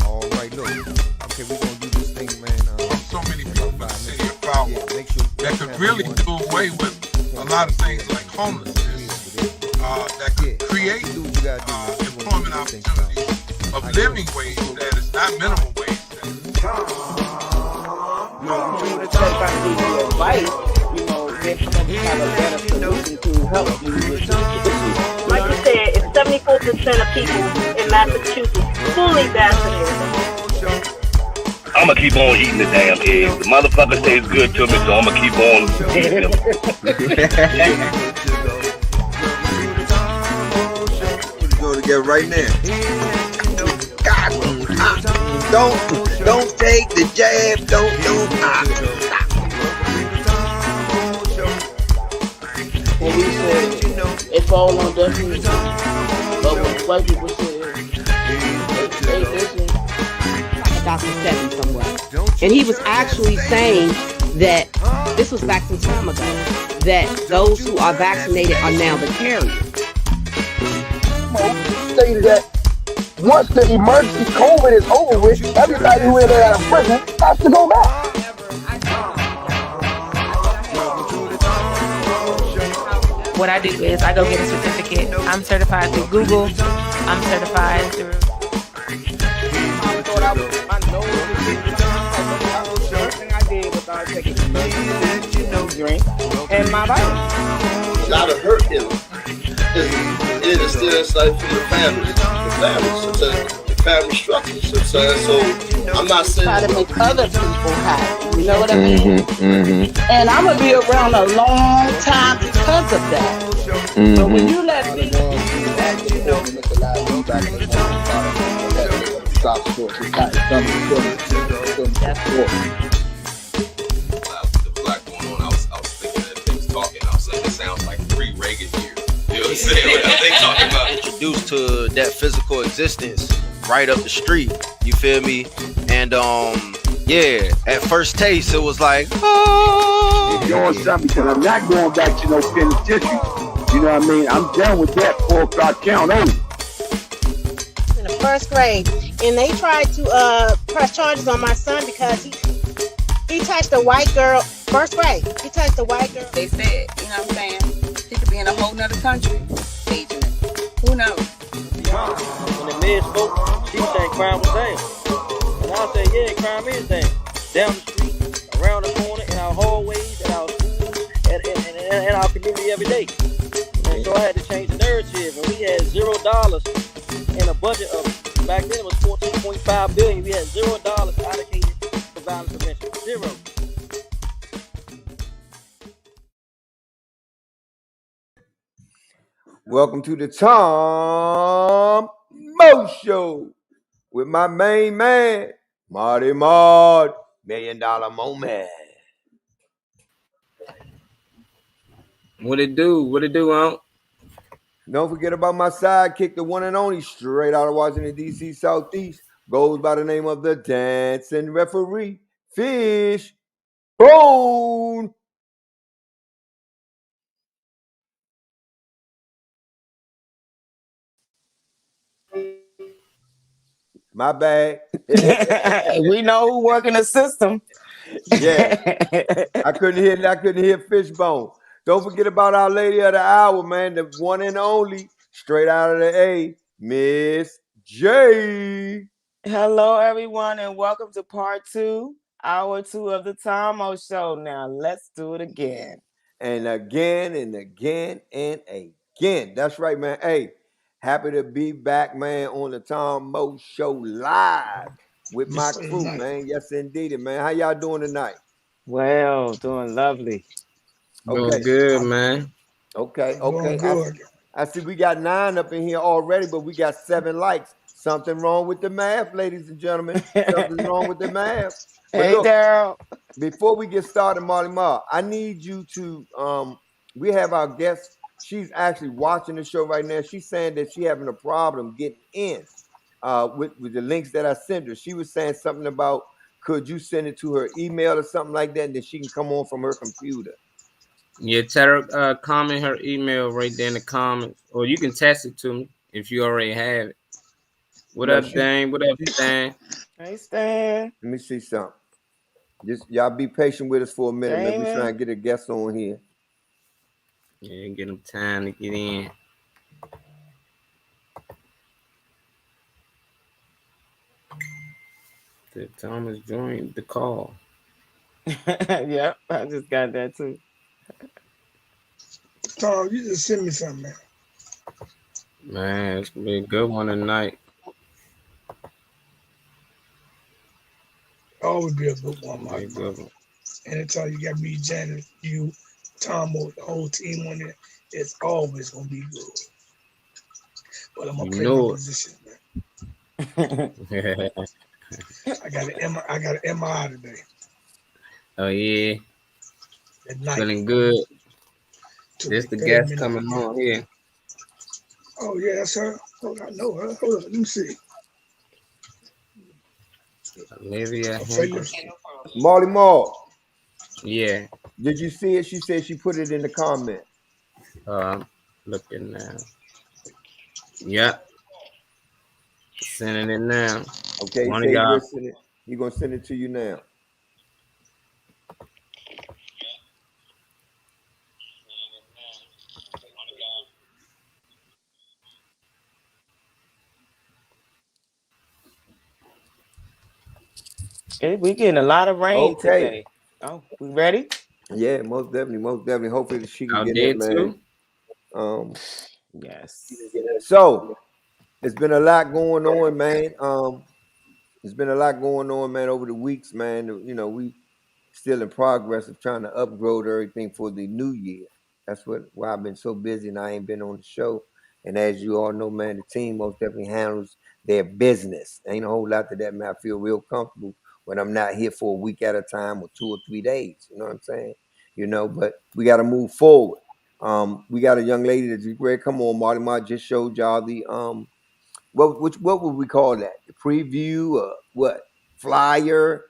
All right, look. Okay, we're gonna do this thing, man. So many people in the city of power that could really do away with a lot of things like homelessness, that could create employment opportunities of living wage that is not minimum wage. Advice, maybe have a better solution to help you with this issue. Like you said, it's 74% of people in Massachusetts fully vaccinated. I'm gonna keep on eating the damn eggs. The motherfucker tastes good to me, so I'm gonna keep on eating them. We're going to get right now. Don't take the jab. Don't. And we said it falls on deaf ears. But what white people say, they listen. Dr. Seven somewhere. And he was actually saying that this was back some time ago, that those who are vaccinated are now the carriers. Stated that once the emergency COVID is over with, everybody who is out of prison has to go back. What I do is I go get a certificate. I'm certified through Google. I'm certified through. Drink and my body. A lot of hurt in them. It is still inside from the family structure. So I'm not saying try to make other people happy. You know what I mean? And I'm gonna be around a long time because of that. So when you let me, sounds like pre-Reagan years. You know what I'm saying? They talking about introduced to that physical existence right up the street. You feel me? And yeah, at first taste it was like, oh. You're doing something because I'm not going back to no penitentiary. You know what I mean? I'm done with that 4 o'clock count over. In the first grade, and they tried to press charges on my son because he touched a white girl. First grade, he touched a white girl. They said, you know what I'm saying? He could be in a whole nother country, staging it. Who knows? When the men spoke, she was saying crime was down. And I said, yeah, crime is down. Down the street, around the corner, in our hallways, in our schools, and our community every day. And so I had to change the narrative. And we had $0 in a budget of, back then it was $14.5 billion. We had $0 allocated for violence prevention. Zero. Welcome to the Tom Mo Show with my main man, Marty Mard, $1 Million Moment. What it do, Aunt? Don't forget about my sidekick, the one and only, straight out of Washington, D.C. Southeast, goes by the name of the Dancing Referee, Fish Bone. My bad. We know who working the system. Yeah, I couldn't hear Fishbone. Don't forget about our lady of the hour, man, the one and only, straight out of the A, Miss J. Hello, everyone, and welcome to part 2, hour 2 of the Tomo Show. Now, let's do it again. And again and again and again. That's right, man. Hey, happy to be back, man, on the Tom Mo Show live with my crew, man. Yes, indeed, man. How y'all doing tonight? Well, doing lovely. Doing good, man. Okay. I see we got 9 up in here already, but we got 7 likes. Something wrong with the math, ladies and gentlemen. Something's wrong with the math. But Hey, Daryl. Before we get started, Marty Ma, I need you to we have our guest. She's actually watching the show right now. She's saying that she's having a problem getting in with the links that I sent her. She was saying something about, could you send it to her email or something like that, and then she can come on from her computer. Yeah, tell her, comment her email right there in the comments, or you can text it to me if you already have it. What No, up, Dane? What up, Stan? Hey, Stan. Let me see something. Just y'all be patient with us for a minute, man. We Damon. trying to get a guest on here. Yeah, get them time to get in. Did Thomas join the call? Yep, I just got that too. Tom, you just send me something, man. Man, it's gonna be a good one tonight. Always be a good one, Mike. Good one. Anytime you got me, Janet, you, Tom, the whole team on there, it's always gonna be good. But I'm gonna play my position, man. I got an MRI today. Oh yeah. At night. Feeling good. This the guest coming on here. Oh yeah, that's her. Hold on, I know her. Hold on, let me see. Olivia. Marley Marl. Yeah. Did you see it? She said she put it in the comment. Looking now. Yep. Sending it now. Okay, One of y'all. He gonna send it to you now. We getting a lot of rain today. Oh, we ready? Yeah, most definitely. Hopefully she can get it, man. Yes. So it's been a lot going on, man. It's been a lot going on, man, over the weeks, man. You know, we still in progress of trying to upgrade everything for the new year. That's why I've been so busy and I ain't been on the show. And as you all know, man, the team most definitely handles their business. Ain't a whole lot to that, man. I feel real comfortable when I'm not here for a week at a time or 2 or 3 days. You know what I'm saying? You know, but we got to move forward. We got a young lady that's great. Come on, Marty. Mark just showed y'all the what would we call that? The preview or what? Flyer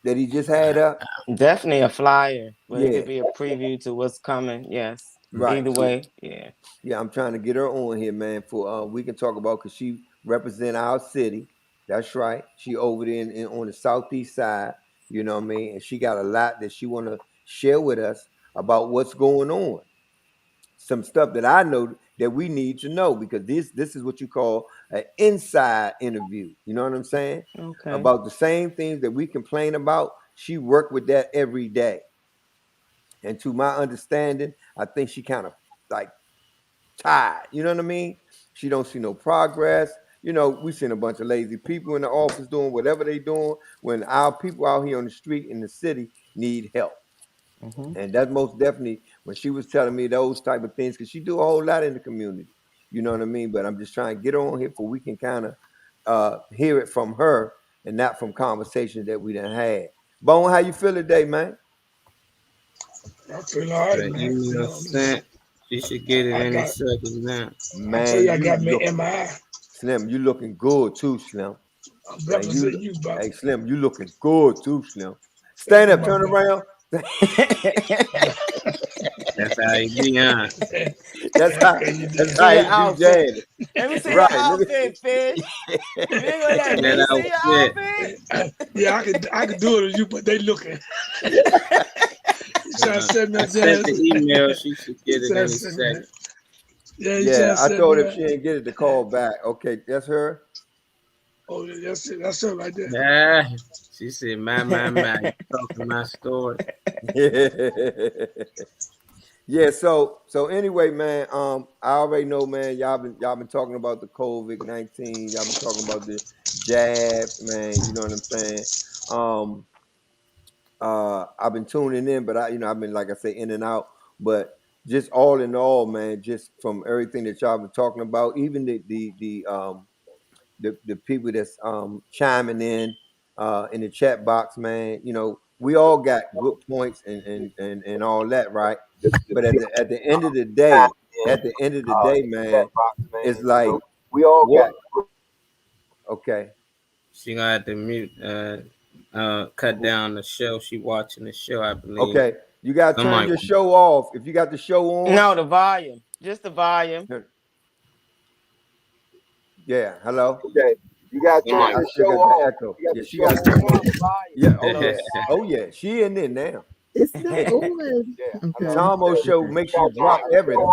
that he just had up? Definitely a flyer, but it Yeah. could be a preview to what's coming. Yes. Right. Either way, yeah. Yeah, I'm trying to get her on here, man, for we can talk about because she represent our city. That's right. She over there on the southeast side, you know what I mean? And she got a lot that she want to share with us about what's going on. Some stuff that I know that we need to know because this is what you call an inside interview. You know what I'm saying? Okay. About the same things that we complain about. She worked with that every day. And to my understanding, I think she kind of like tired. You know what I mean? She don't see no progress. You know, we seen a bunch of lazy people in the office doing whatever they doing when our people out here on the street in the city need help. And that's most definitely when she was telling me those type of things because she do a whole lot in the community. You know what I mean? But I'm just trying to get on here for we can kind of hear it from her and not from conversations that we done had. Bone, how you feel today, man? I feel all right, man. You know, sent. You should get it any seconds now. Man, I tell you, I got me MI. Slim, you looking good too, Slim. I'm representing you, bro. Hey, Slim, you looking good too, Slim. Stand up, turn around. That's how you be on. That's how you do Janet. Let me see your outfit, Fish. Let me see your outfit. Yeah, I could do it as you, but they looking. I sent the email. She should get it any second. Yeah, I told her if she didn't get it to call back. Okay, that's her. Oh, that's it. That's her right there. Yeah, she said, "My, talking my story." Yeah. So anyway, man. I already know, man. Y'all been talking about the COVID-19. Y'all been talking about the jabs, man. You know what I'm saying? I've been tuning in, but I've been, like I say, in and out. But just all in all, man, just from everything that y'all been talking about, even the people that's chiming in the chat box, man. You know, we all got good points and all that, right? But at the end of the day, man, it's like we all got. Okay. She gonna have to mute, cut down the show. She watching the show, I believe. Okay. You got to turn Somebody- your show off. If you got the show on. No, the volume. Just the volume. Yeah. Hello. Okay. You got to turn I your still show got the off. echo. You got Yeah, the she show got. on. Yeah. Oh yeah. Oh yeah. She in there now. It's not on. Okay. Tomo show makes you drop everything.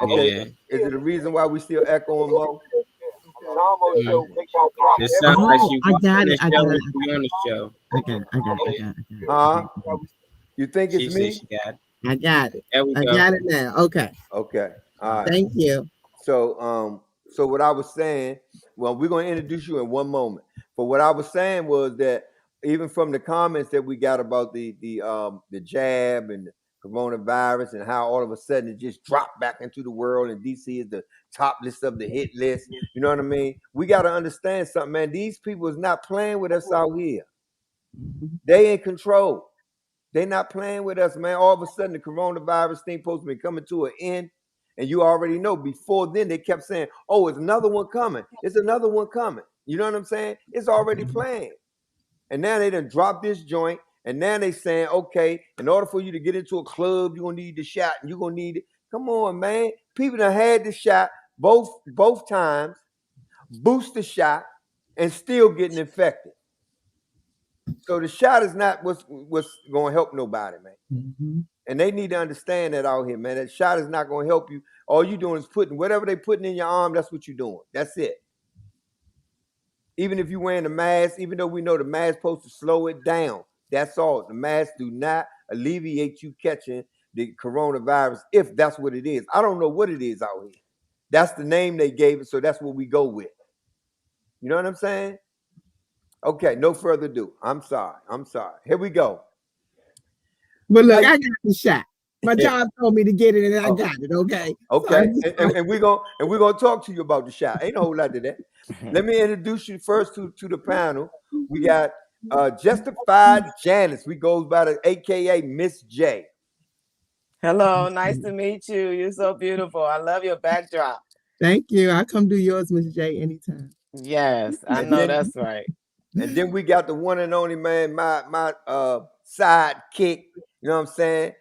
Okay. Yeah. Is it the reason why we still echoing, Mo? It sounds like she I got it. on the show. I got it. Huh? You think She it's said me? she got it. I got it. There we I go. got it now. Okay. Okay. All right. Thank you. So so what I was saying, well, we're gonna introduce you in one moment. But what I was saying was that even from the comments that we got about the jab and the coronavirus and how all of a sudden it just dropped back into the world and DC is the top list of the hit list. You know what I mean? We got to understand something, man. These people is not playing with us out here. They in control. They not playing with us, man. All of a sudden the coronavirus thing supposed to be coming to an end. And you already know before then they kept saying, oh, it's another one coming. It's another one coming. You know what I'm saying? It's already planned. And now they done dropped this joint. And now they saying, okay, in order for you to get into a club, you're going to need the shot. And you're going to need it. Come on, man. People done had the shot both times, booster shot, and still getting infected. So the shot is not what's going to help nobody, man. And they need to understand that out here, man. That shot is not going to help you. All you doing is putting whatever they putting in your arm, that's what you're doing. That's it. Even if you're wearing a mask, even though we know the mask supposed to slow it down, that's all. The mask do not alleviate you catching the coronavirus if that's what it is. I don't know what it is out here. That's the name they gave it, so that's what we go with. You know what I'm saying? Okay, no further ado. I'm sorry. Here we go. But look, I got the shot. My job told me to get it, and I got it. Okay. Okay, and we're gonna talk to you about the shot. Ain't no whole lot to that. Let me introduce you first to the panel. We got Justified Janice. We goes by the AKA Miss J. Hello, nice to meet you. You're so beautiful. I love your backdrop. Thank you. I'll come do yours, Miss J, anytime. Yes, I know that's right. And then we got the one and only man, my sidekick. You know what I'm saying?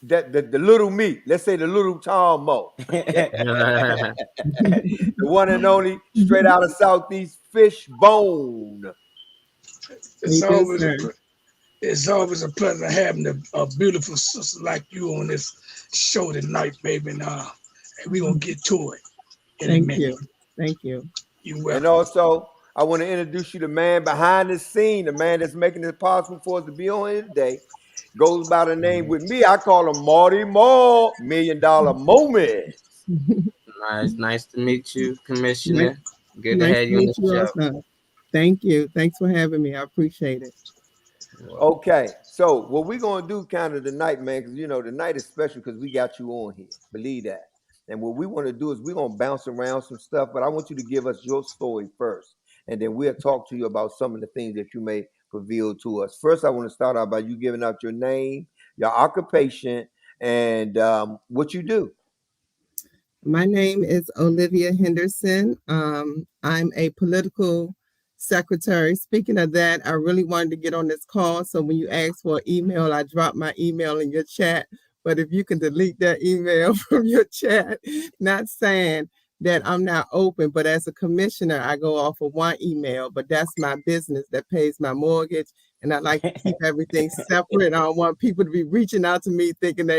The little me. Let's say the little Tom Mo. The one and only, straight out of Southeast Fishbone. It's always a pleasure having a beautiful sister like you on this show tonight, baby. And we're going to get to it in a minute. Thank you. You're welcome. And also, I want to introduce you to the man behind the scene, the man that's making it possible for us to be on here today. Goes by the name with me. I call him Marty Moore, $1 Million Moment. Nice to meet you, Commissioner. Good to have you on the show. Also. Thank you. Thanks for having me. I appreciate it. Okay, so what we're gonna do kind of tonight, man, because you know tonight is special because we got you on here. Believe that. And what we want to do is we're gonna bounce around some stuff, but I want you to give us your story first, and then we'll talk to you about some of the things that you may reveal to us. First, I want to start out by you giving out your name, your occupation, and what you do. My name is Olivia Henderson. I'm a political secretary. Speaking of that, I really wanted to get on this call. So when you ask for an email, I dropped my email in your chat. But if you can delete that email from your chat, not saying that I'm not open, but as a commissioner, I go off of one email, but that's my business that pays my mortgage. And I like to keep everything separate. I don't want people to be reaching out to me thinking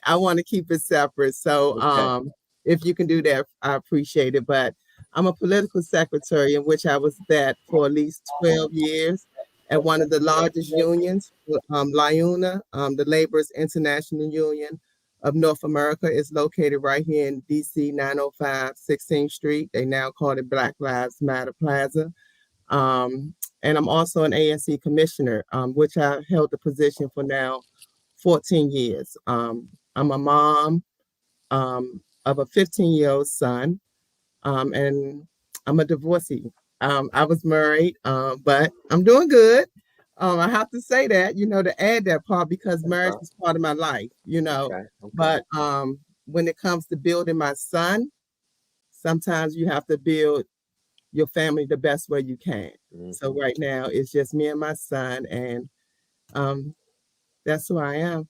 I want to keep it separate. So if you can do that, I appreciate it. But I'm a political secretary in which I was that for at least 12 years at one of the largest unions, LIUNA, the Laborers International Union of North America, is located right here in DC, 905 16th Street. They now call it Black Lives Matter Plaza. And I'm also an ANC commissioner, which I held the position for now 14 years. I'm a mom of a 15-year-old son. And I'm a divorcee. I was married, but I'm doing good. I have to say that, to add that part because marriage is part of my life, Okay. But when it comes to building my son, sometimes you have to build your family the best way you can. So right now it's just me and my son, and that's who I am.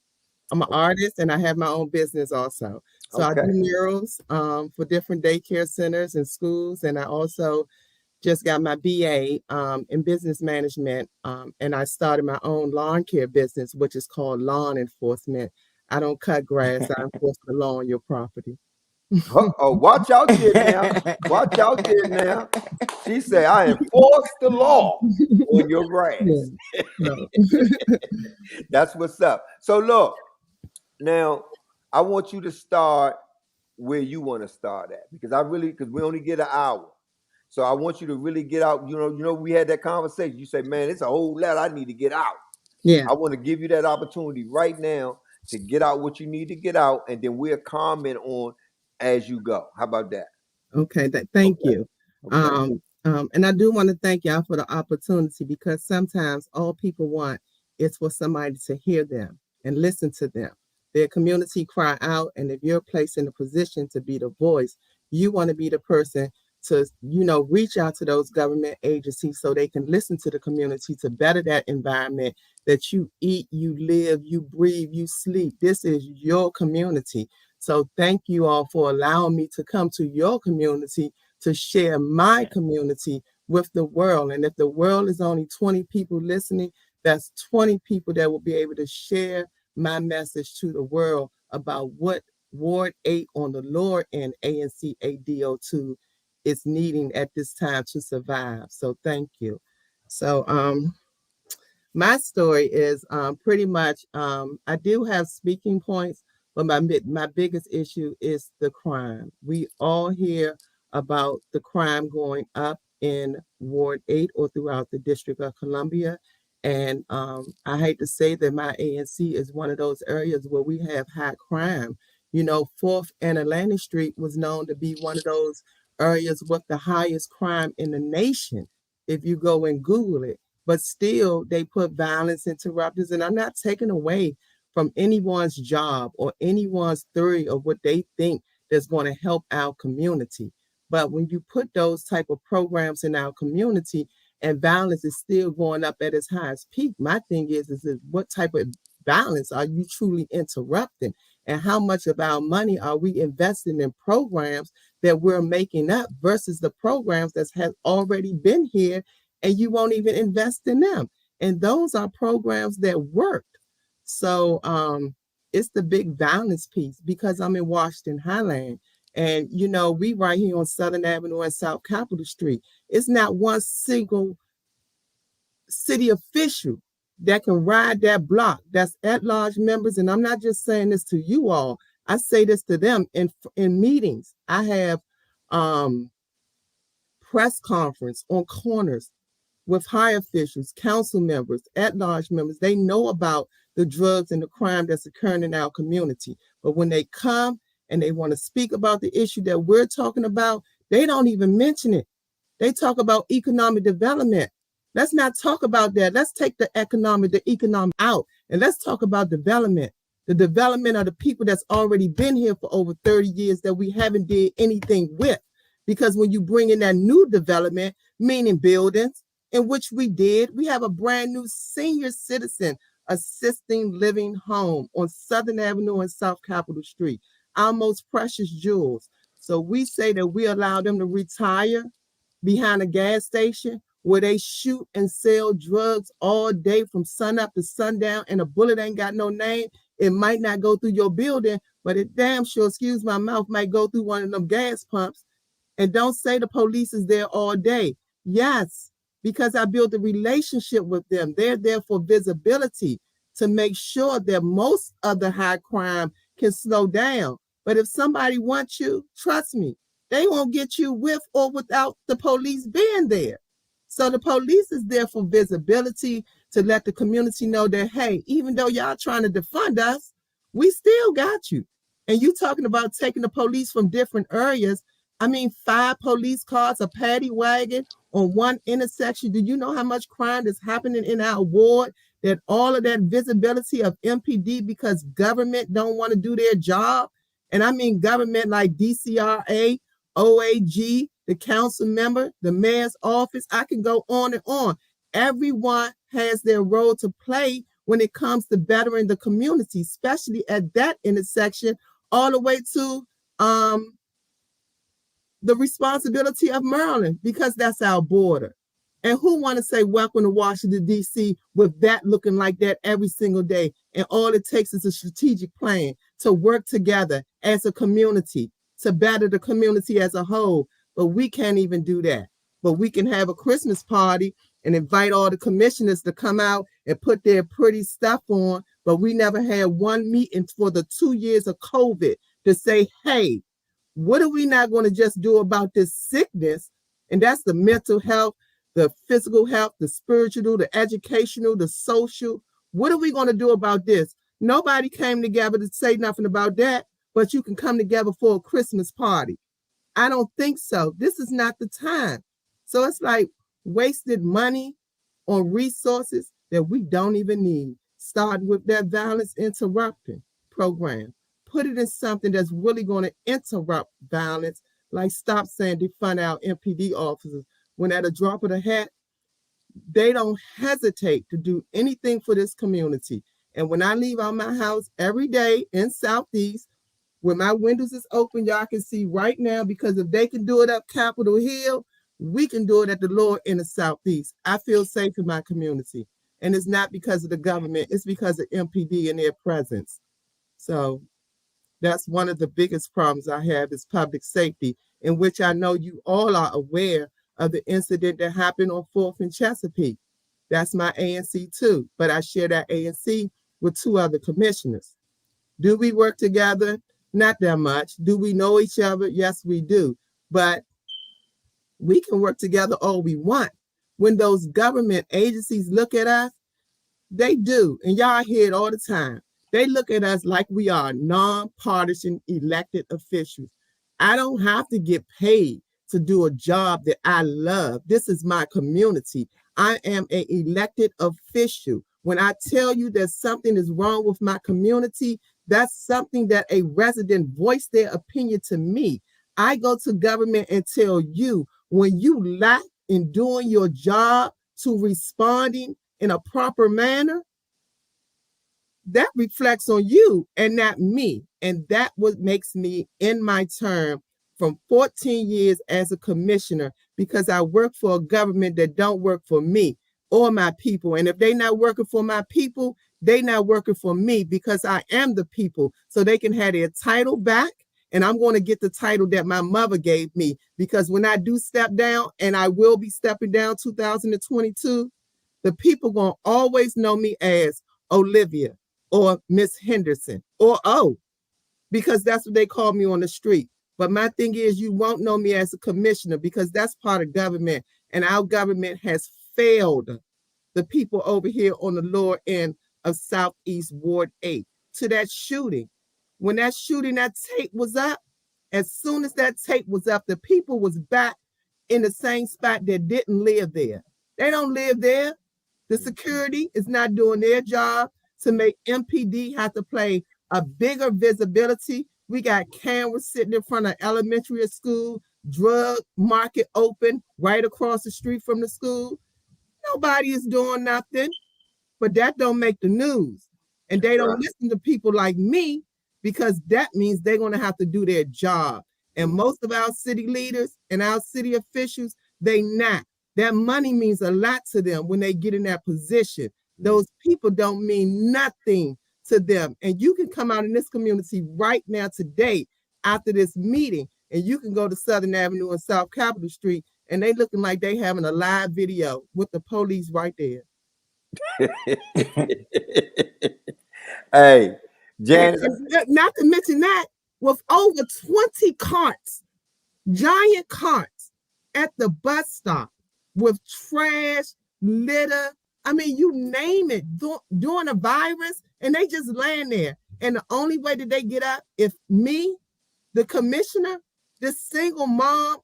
I'm an artist, and I have my own business also. So I do murals for different daycare centers and schools, and I also just got my BA in business management, and I started my own lawn care business, which is called Lawn Enforcement. I don't cut grass, I enforce the law on your property. Oh, watch out there now. Watch out there now. She said, I enforce the law on your grass. That's what's up. So look, now I want you to start where you want to start at, because we only get an hour. So I want you to really get out. You know, we had that conversation. You say, man, it's a whole lot I need to get out. Yeah. I want to give you that opportunity right now to get out what you need to get out, and then we'll comment on as you go. How about that? Okay, thank you. And I do want to thank y'all for the opportunity, because sometimes all people want is for somebody to hear them and listen to them. Their community cry out, and if you're placed in a position to be the voice, you want to be the person to, reach out to those government agencies so they can listen to the community to better that environment that you eat, you live, you breathe, you sleep. This is your community. So thank you all for allowing me to come to your community to share my community with the world. And if the world is only 20 people listening, that's 20 people that will be able to share my message to the world about what Ward 8 on the lower end ANC ADO2 is needing at this time to survive. So thank you. So my story is pretty much, I do have speaking points, but my biggest issue is the crime. We all hear about the crime going up in Ward 8 or throughout the District of Columbia. And I hate to say that my ANC is one of those areas where we have high crime. 4th and Atlantic Street was known to be one of those areas with the highest crime in the nation, if you go and Google it. But still, they put violence interrupters, and I'm not taking away from anyone's job or anyone's theory of what they think that's going to help our community. But when you put those type of programs in our community and violence is still going up at its highest peak, my thing is what type of violence are you truly interrupting? And how much of our money are we investing in programs that we're making up versus the programs that have already been here and you won't even invest in them? And those are programs that work. So it's the big violence piece, because I'm in Washington Highland, and we right here on Southern Avenue and South Capitol Street. It's not one single city official that can ride that block that's at-large members. And I'm not just saying this to you all. I say this to them in meetings. I have press conference on corners with high officials, council members, at-large members. They know about the drugs and the crime that's occurring in our community. But when they come and they want to speak about the issue that we're talking about, they don't even mention it. They talk about economic development. Let's not talk about that. Let's take the economic out, and let's talk about development. The development of the people that's already been here for over 30 years that we haven't did anything with. Because when you bring in that new development, meaning buildings, in which we did, we have a brand new senior citizen assisting living home on Southern Avenue and South Capitol Street, our most precious jewels. So we say that we allow them to retire behind a gas station where they shoot and sell drugs all day from sun up to sundown, and a bullet ain't got no name. It might not go through your building, but it damn sure, excuse my mouth, might go through one of them gas pumps. And don't say the police is there all day. Yes, because I built a relationship with them. They're there for visibility, to make sure that most of the high crime can slow down. But if somebody wants you, trust me, they won't get you with or without the police being there. So the police is there for visibility, to let the community know that, hey, even though y'all trying to defund us, we still got you. And you talking about taking the police from different areas. 5 police cars, a paddy wagon on one intersection. Do you know how much crime is happening in our ward? That all of that visibility of MPD, because government don't want to do their job. And I mean government like DCRA, OAG, the council member, the mayor's office. I can go on and on. Everyone has their role to play when it comes to bettering the community, especially at that intersection, all the way to the responsibility of Maryland, because that's our border. And who want to say welcome to Washington, D.C. with that looking like that every single day? And all it takes is a strategic plan to work together as a community, to better the community as a whole. But we can't even do that. But we can have a Christmas party and invite all the commissioners to come out and put their pretty stuff on. But we never had one meeting for the 2 years of COVID to say, hey, what are we not going to just do about this sickness? And that's the mental health, the physical health, the spiritual, the educational, the social. What are we going to do about this? Nobody came together to say nothing about that, but you can come together for a Christmas party. I don't think so. This is not the time. So it's like wasted money on resources that we don't even need. Start with that violence interrupting program. Put it in something that's really going to interrupt violence, like stop saying defund our MPD officers. When at a drop of the hat, they don't hesitate to do anything for this community. And when I leave out my house every day in Southeast, when my windows is open, y'all can see right now, because if they can do it up Capitol Hill, we can do it at the lower end of Southeast. I feel safe in my community. And it's not because of the government, it's because of MPD and their presence. So that's one of the biggest problems I have is public safety, in which I know you all are aware of the incident that happened on 4th and Chesapeake. That's my ANC too, but I share that ANC with 2 other commissioners. Do we work together? Not that much. Do we know each other? Yes, we do. But we can work together all we want. When those government agencies look at us, they do, and y'all hear it all the time. They look at us like we are nonpartisan elected officials. I don't have to get paid to do a job that I love. This is my community. I am an elected official. When I tell you that something is wrong with my community, that's something that a resident voiced their opinion to me. I go to government and tell you, when you lack in doing your job to responding in a proper manner, that reflects on you and not me. And that what makes me in my term from 14 years as a commissioner, because I work for a government that don't work for me or my people. And if they're not working for my people, they're not working for me, because I am the people. So they can have their title back. And I'm going to get the title that my mother gave me, because when I do step down, and I will be stepping down 2022, the people going to always know me as Olivia or Miss Henderson or O, because that's what they call me on the street. But my thing is, you won't know me as a commissioner, because that's part of government, and our government has failed the people over here on the lower end of Southeast Ward 8 to that shooting. When that shooting, that tape was up, as soon as that tape was up, the people was back in the same spot that didn't live there. They don't live there. The security is not doing their job to make MPD have to play a bigger visibility. We got cameras sitting in front of elementary school, drug market open right across the street from the school. Nobody is doing nothing, but that don't make the news. And they don't listen to people like me, because that means they're going to have to do their job. And most of our city leaders and our city officials, they not. That money means a lot to them when they get in that position. Those people don't mean nothing to them. And you can come out in this community right now today after this meeting, and you can go to Southern Avenue and South Capitol Street, and they looking like they having a live video with the police right there. Hey, Janice. Not to mention that, with over 20 carts, giant carts at the bus stop with trash, litter, I mean, you name it, during a virus, and they just laying there. And the only way that they get up, if me, the commissioner, this single mom,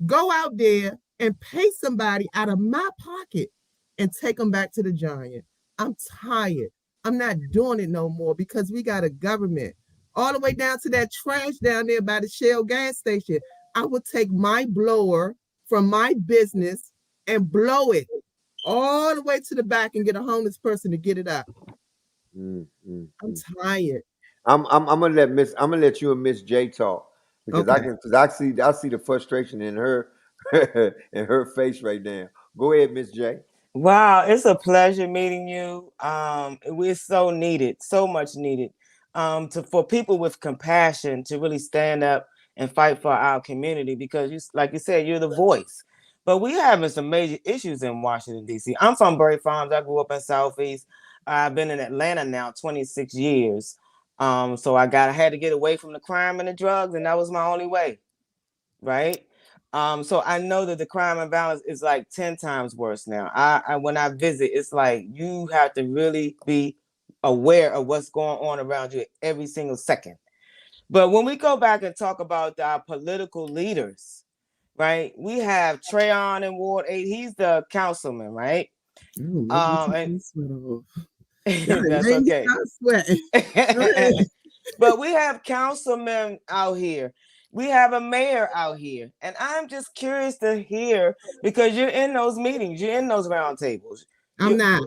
go out there and pay somebody out of my pocket and take them back to the Giant. I'm tired. I'm not doing it no more, because we got a government all the way down to that trash down there by the Shell gas station. I would take my blower from my business and blow it all the way to the back and get a homeless person to get it up. I'm tired. I'm gonna let you and Miss J talk because I see the frustration in her in her face right now. Go ahead, Miss J. Wow, it's a pleasure meeting you. We're so needed, so much needed. For people with compassion to really stand up and fight for our community, because like you said, you're the voice. But we having some major issues in Washington, D.C. I'm from Berry Farms. I grew up in Southeast. I've been in Atlanta now 26 years. So I had to get away from the crime and the drugs, and that was my only way, right? So I know that the crime and violence is like 10 times worse now. When I visit, it's like you have to really be aware of what's going on around you every single second. But when we go back and talk about our political leaders, right? We have Trayon in Ward 8. He's the councilman, right? That's okay. But we have councilmen out here. We have a mayor out here. And I'm just curious to hear, because you're in those meetings, you're in those round tables. I'm not.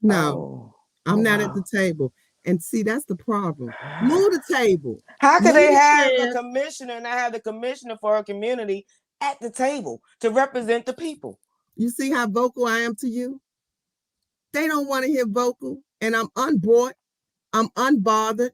No, I'm not at the table. And see, that's the problem. Move the table. How could they have a commissioner and I have the commissioner for a community at the table to represent the people? You see how vocal I am to you? They don't want to hear vocal, and I'm unbrought. I'm unbothered.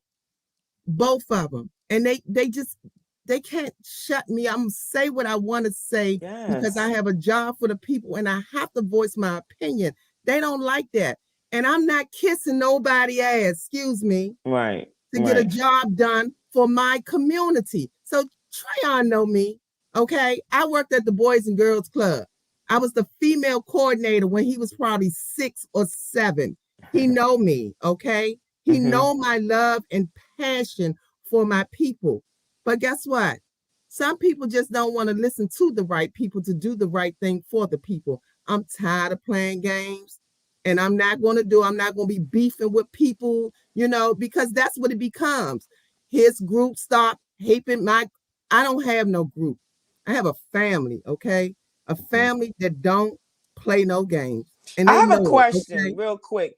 Both of them. And they can't shut me. I'm gonna say what I want to say because I have a job for the people and I have to voice my opinion. They don't like that. And I'm not kissing nobody's ass, excuse me. Right. To get a job done for my community. So Trayon know me, okay? I worked at the Boys and Girls Club. I was the female coordinator when he was probably 6 or 7. He know me, okay? He know my love and passion for my people. But guess what? Some people just don't want to listen to the right people to do the right thing for the people. I'm tired of playing games. And I'm not going to be beefing with people, because that's what it becomes. His group stopped hating I don't have no group. I have a family, okay? A family that don't play no games. And I have a question real quick.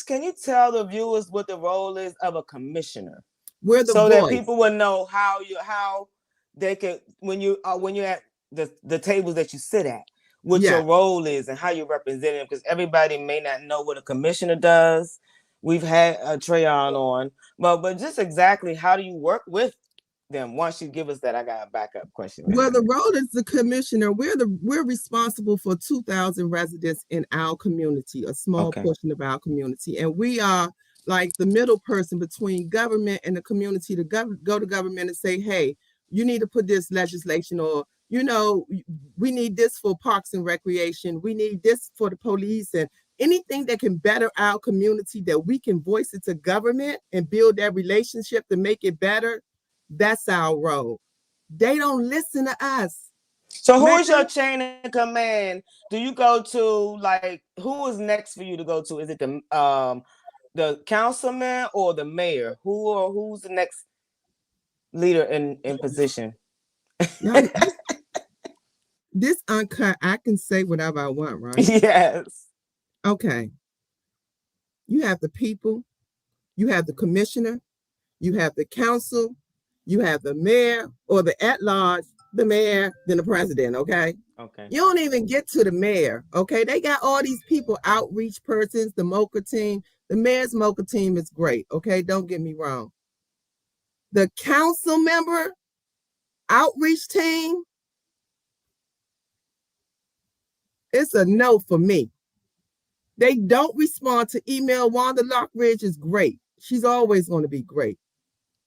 Can you tell the viewers what the role is of a commissioner? We're the so voice. That people will know how they could, when you're at the tables that you sit at, what your role is and how you represent them, because everybody may not know what a commissioner does. We've had Trayon on, but just exactly how do you work with them? Once you give us that, I got a backup question. Well, the role is the commissioner. We're responsible for 2,000 residents in our community, a small portion of our community, and we are like the middle person between government and the community to go to government and say, hey, you need to put this legislation, or we need this for parks and recreation. We need this for the police, and anything that can better our community that we can voice it to government and build that relationship to make it better. That's our role. They don't listen to us. So who is your chain of command? Do you go to, who is next for you to go to? Is it the councilman or the mayor? Who's the next leader in position? This uncut, I can say whatever I want, right? Yes. Okay. You have the people, you have the commissioner, you have the council, you have the mayor or the at-large, the mayor, then the president, okay? Okay. You don't even get to the mayor, okay? They got all these people, outreach persons, the MOCA team. The mayor's MOCA team is great, okay? Don't get me wrong. The council member, outreach team, it's a no for me. They don't respond to email. Wanda Lockridge is great. She's always going to be great.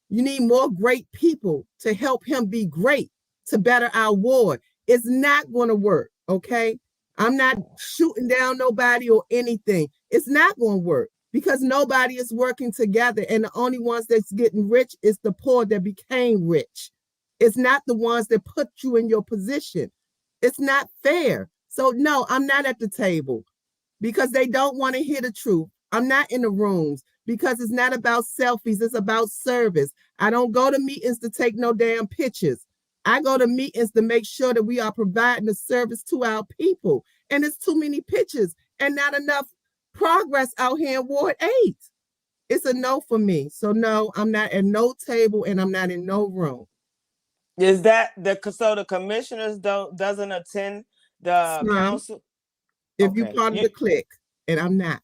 You need more great people to help him be great, to better our ward. It's not going to work, okay? I'm not shooting down nobody or anything. It's not going to work because nobody is working together, and the only ones that's getting rich is the poor that became rich. It's not the ones that put you in your position. It's not fair. So no, I'm not at the table because they don't want to hear the truth. I'm not in the rooms because it's not about selfies. It's about service. I don't go to meetings to take no damn pictures. I go to meetings to make sure that we are providing the service to our people. And it's too many pictures and not enough progress out here in Ward 8. It's a no for me. So no, I'm not at no table and I'm not in no room. Is that so the commissioners doesn't attend the council? If you're part of the clique, and I'm not.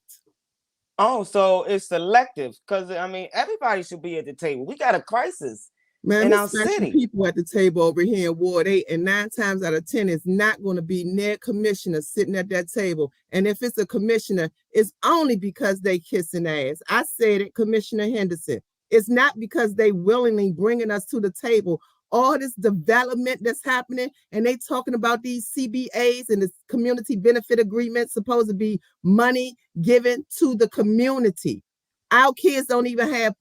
Oh, so it's selective, because I mean everybody should be at the table. We got a crisis in our city. People at the table over here in Ward 8, and 9 times out of 10 is not going to be near commissioner sitting at that table. And if it's a commissioner, it's only because they kissing ass. I said it, Commissioner Henderson. It's not because they willingly bringing us to the table. All this development that's happening, and they talking about these CBAs and the community benefit agreements supposed to be money given to the community. Our kids don't even have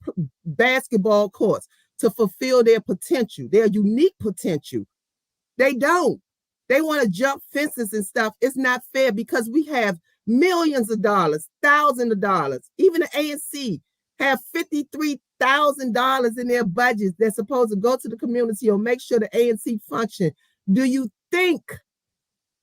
basketball courts to fulfill their potential, their unique potential. They don't. They want to jump fences and stuff. It's not fair because we have millions of dollars, thousands of dollars. Even the ANC have $53,000 in their budgets that's supposed to go to the community or make sure the ANC function. Do you think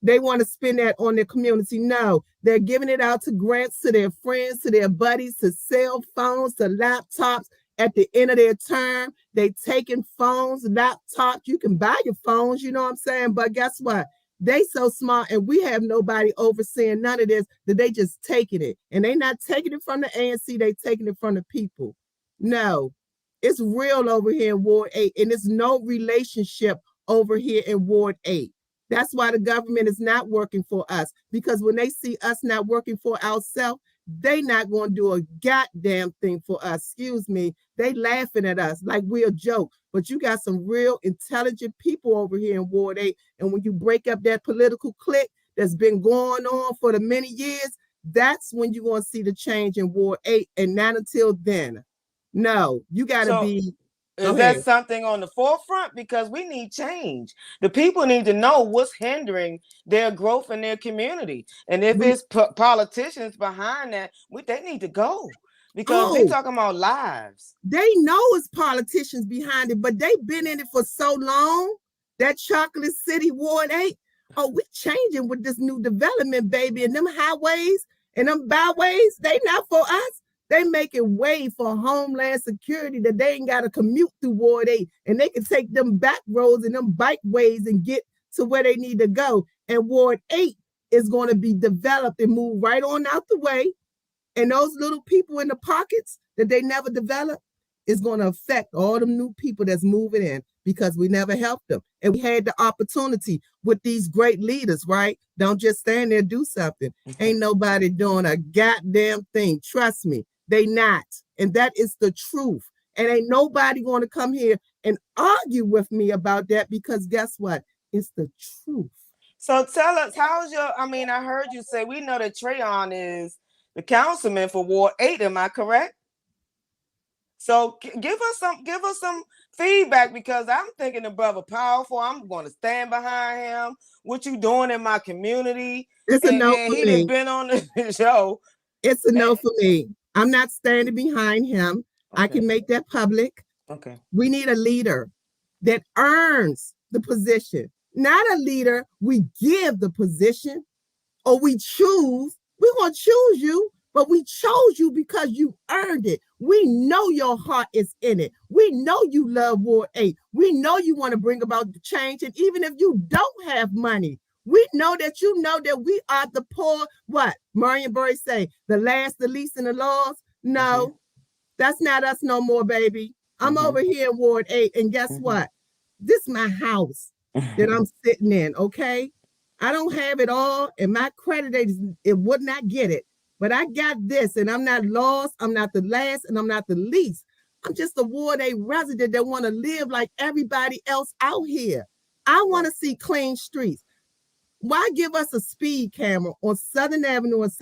they want to spend that on their community? No, they're giving it out to grants to their friends, to their buddies, to cell phones, to laptops. At the end of their term, they taking phones, laptops. You can buy your phones, you know what I'm saying? But guess what? They so smart, and we have nobody overseeing none of this, that they just taking it. And they not taking it from the ANC, they taking it from the people. No, it's real over here in Ward 8, and there's no relationship over here in Ward 8. That's why the government is not working for us, because when they see us not working for ourselves, they not going to do a goddamn thing for us. Excuse me. They laughing at us like we're a joke. But you got some real intelligent people over here in Ward 8. And when you break up that political clique that's been going on for the many years, that's when you're going to see the change in Ward 8. And not until then. No, you got to be... Is that something on the forefront? Because we need change. The people need to know what's hindering their growth in their community. And if it's politicians behind that, they need to go. Because they're talking about lives. They know it's politicians behind it, but they've been in it for so long. That Chocolate City Ward 8. Oh, we're changing with this new development, baby. And them highways and them byways, they not for us. They making way for Homeland Security that they ain't got to commute through Ward 8, and they can take them back roads and them bike ways and get to where they need to go. And Ward 8 is going to be developed and move right on out the way. And those little people in the pockets that they never developed is going to affect all them new people that's moving in, because we never helped them. And we had the opportunity with these great leaders, right? Don't just stand there, do something. Ain't nobody doing a goddamn thing. Trust me. They not. And that is the truth. And ain't nobody going to come here and argue with me about that, because guess what? It's the truth. So tell us, how's I heard you say, we know that Trayon is the councilman for Ward 8. Am I correct? So give us some feedback, because I'm thinking the brother powerful. I'm going to stand behind him. What you doing in my community? It's a no for me. He done been on the show. It's a no for me. I'm not standing behind him. Okay. I can make that public. Okay. We need a leader that earns the position, not a leader we give the position or we choose. We're going to choose you, but we chose you because you earned it. We know your heart is in it. We know you love Ward 8. We know you want to bring about the change. And even if you don't have money, we know that you know that we are the poor. What Marion Barry say? The last, the least, and the lost? No, that's not us no more, baby. I'm over here in Ward 8, and guess what? This is my house that I'm sitting in, okay? I don't have it all, and my credit, it would not get it. But I got this, and I'm not lost, I'm not the last, and I'm not the least. I'm just a Ward 8 resident that want to live like everybody else out here. I want to see clean streets. Why give us a speed camera on Southern Avenue and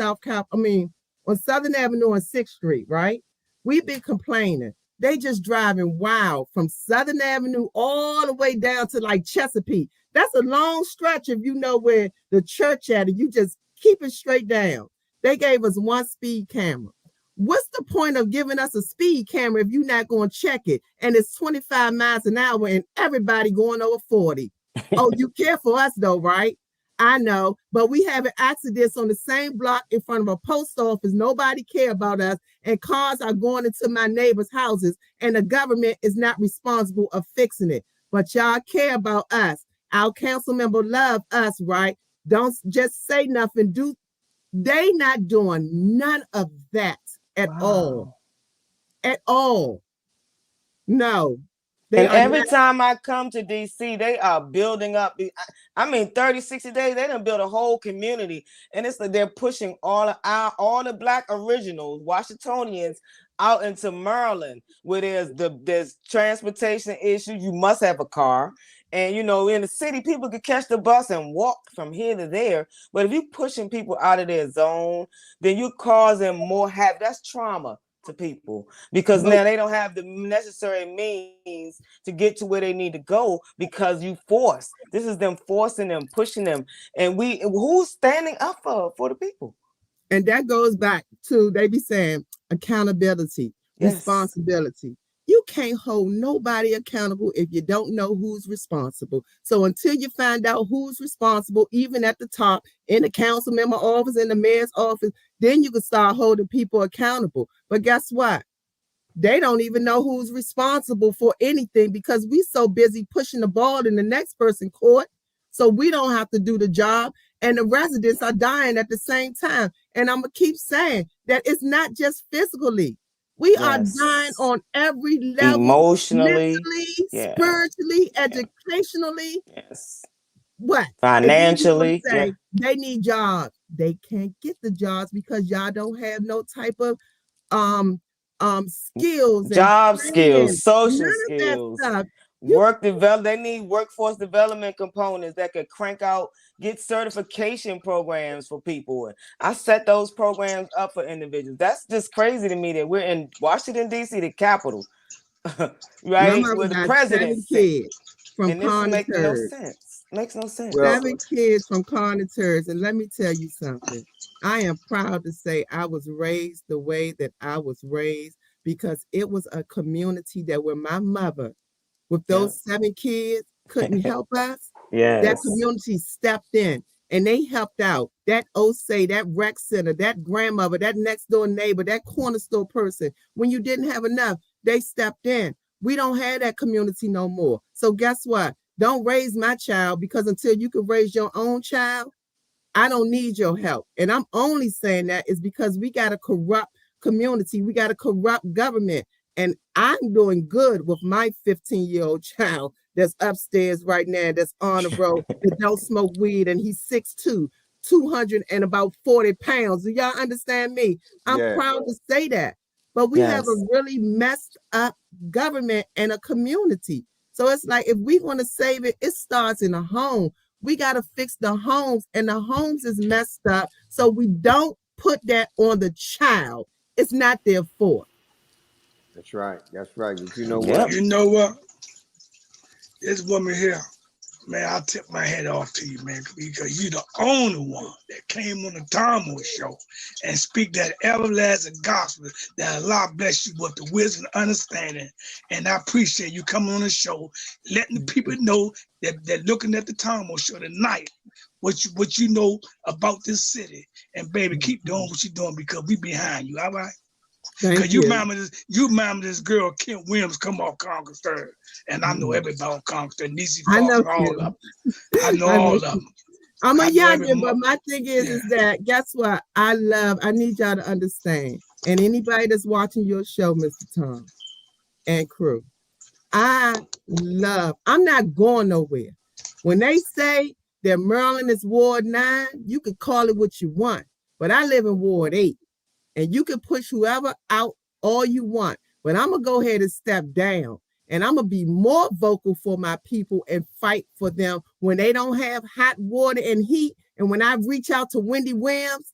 on Southern Avenue and 6th Street, right? We've been complaining. They just driving wild from Southern Avenue all the way down to like Chesapeake. That's a long stretch if you know where the church at, and you just keep it straight down. They gave us one speed camera. What's the point of giving us a speed camera if you're not going to check it? And it's 25 miles an hour and everybody going over 40. Oh, you care for us though, right? I know, but we having accidents on the same block in front of a post office. Nobody care about us, and cars are going into my neighbors' houses, and the government is not responsible of fixing it. But y'all care about us. Our council member love us, right? Don't just say nothing. They not doing none of that at all. At all. No. And every time I come to DC, they are building up. I mean, 30, 60 days, they done build a whole community. And it's like they're pushing all the Black originals, Washingtonians, out into Maryland, where there's transportation issues. You must have a car. And, you know, in the city, people could catch the bus and walk from here to there. But if you're pushing people out of their zone, then you're causing more havoc. That's trauma to people, because now they don't have the necessary means to get to where they need to go because you force. This is them forcing them, pushing them. And who's standing up for the people? And that goes back to, they be saying accountability, responsibility. You can't hold nobody accountable if you don't know who's responsible. So until you find out who's responsible, even at the top, in the council member office, in the mayor's office, then you can start holding people accountable. But guess what? They don't even know who's responsible for anything because we so busy pushing the ball in the next person's court. So we don't have to do the job. And the residents are dying at the same time. And I'm going to keep saying that it's not just physically. We are dying on every level, emotionally, mentally, spiritually, educationally. What? Financially. They need jobs. They can't get the jobs because y'all don't have no type of skills. Job skills, social skills. Work develop. They need workforce development components that could crank out, get certification programs for people. I set those programs up for individuals. That's just crazy to me that we're in Washington, D.C., the capital, right? Where the president kids from and this makes no sense. Makes no sense. 7 kids from Carnaters. And let me tell you something. I am proud to say I was raised the way that I was raised because it was a community that where my mother with those 7 kids couldn't help us. That community stepped in and they helped out. That OSA, that rec center, that grandmother, that next door neighbor, that corner store person. When you didn't have enough, they stepped in. We don't have that community no more. So guess what? Don't raise my child, because until you can raise your own child, I don't need your help. And I'm only saying that is because we got a corrupt community. We got a corrupt government. And I'm doing good with my 15-year-old child that's upstairs right now, that's on the road, that don't smoke weed, and he's 6'2", 240 pounds. Do y'all understand me? I'm proud to say that. But we have a really messed up government and a community. So it's like, if we want to save it, it starts in the home. We got to fix the homes, and the homes is messed up. So we don't put that on the child. It's not their fault. That's right. That's right. But you know what? You know what? This woman here, man, I tip my head off to you, man, because you're the only one that came on the Tomo show and speak that everlasting gospel that Allah bless you with the wisdom and understanding. And I appreciate you coming on the show, letting the people know that they're looking at the Tomo show tonight, what you know about this city. And baby, keep doing what you're doing because we behind you, all right? Because you remember this girl, Kim Williams, come off Congress third. And I know everybody on Congress third. Niecy Fox, all of them. I know all of them. I'm a youngin', but my thing is that, guess what? I need y'all to understand. And anybody that's watching your show, Mr. Tom and crew, I'm not going nowhere. When they say that Maryland is Ward 9, you can call it what you want. But I live in Ward 8. And you can push whoever out all you want. But I'm going to go ahead and step down. And I'm going to be more vocal for my people and fight for them when they don't have hot water and heat. And when I reach out to Wendy Williams,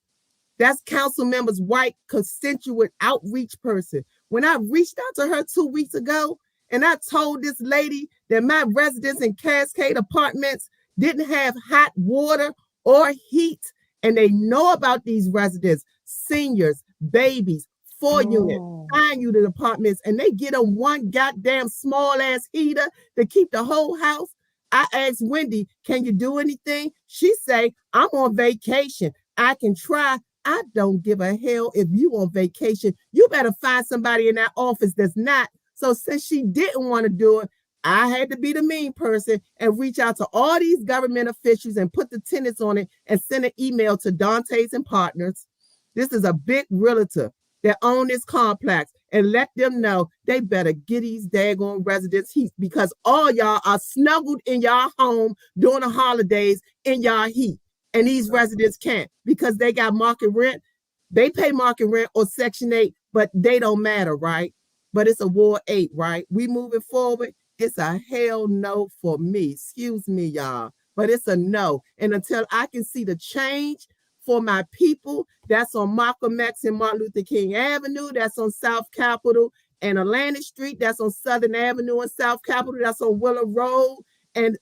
that's council member's white constituent outreach person. When I reached out to her 2 weeks ago, and I told this lady that my residents in Cascade Apartments didn't have hot water or heat, and they know about these residents, seniors, babies, 4 units, 9 unit apartments, and they get them one goddamn small ass heater to keep the whole house. I asked Wendy, can you do anything? She say, I'm on vacation. I can try. I don't give a hell if you on vacation. You better find somebody in that office that's not. So since she didn't want to do it, I had to be the mean person and reach out to all these government officials and put the tenants on it and send an email to Dante's and Partners. This is a big realtor that own this complex, and let them know they better get these daggone residents heat, because all y'all are snuggled in y'all home during the holidays in y'all heat. And these residents can't because they got market rent. They pay market rent or Section 8, but they don't matter, right? But it's a Ward 8, right? We moving forward. It's a hell no for me. Excuse me, y'all. But it's a no. And until I can see the change for my people, that's on Malcolm X and Martin Luther King Avenue, that's on South Capitol and Atlantic Street, that's on Southern Avenue and South Capitol, that's on Willow Road and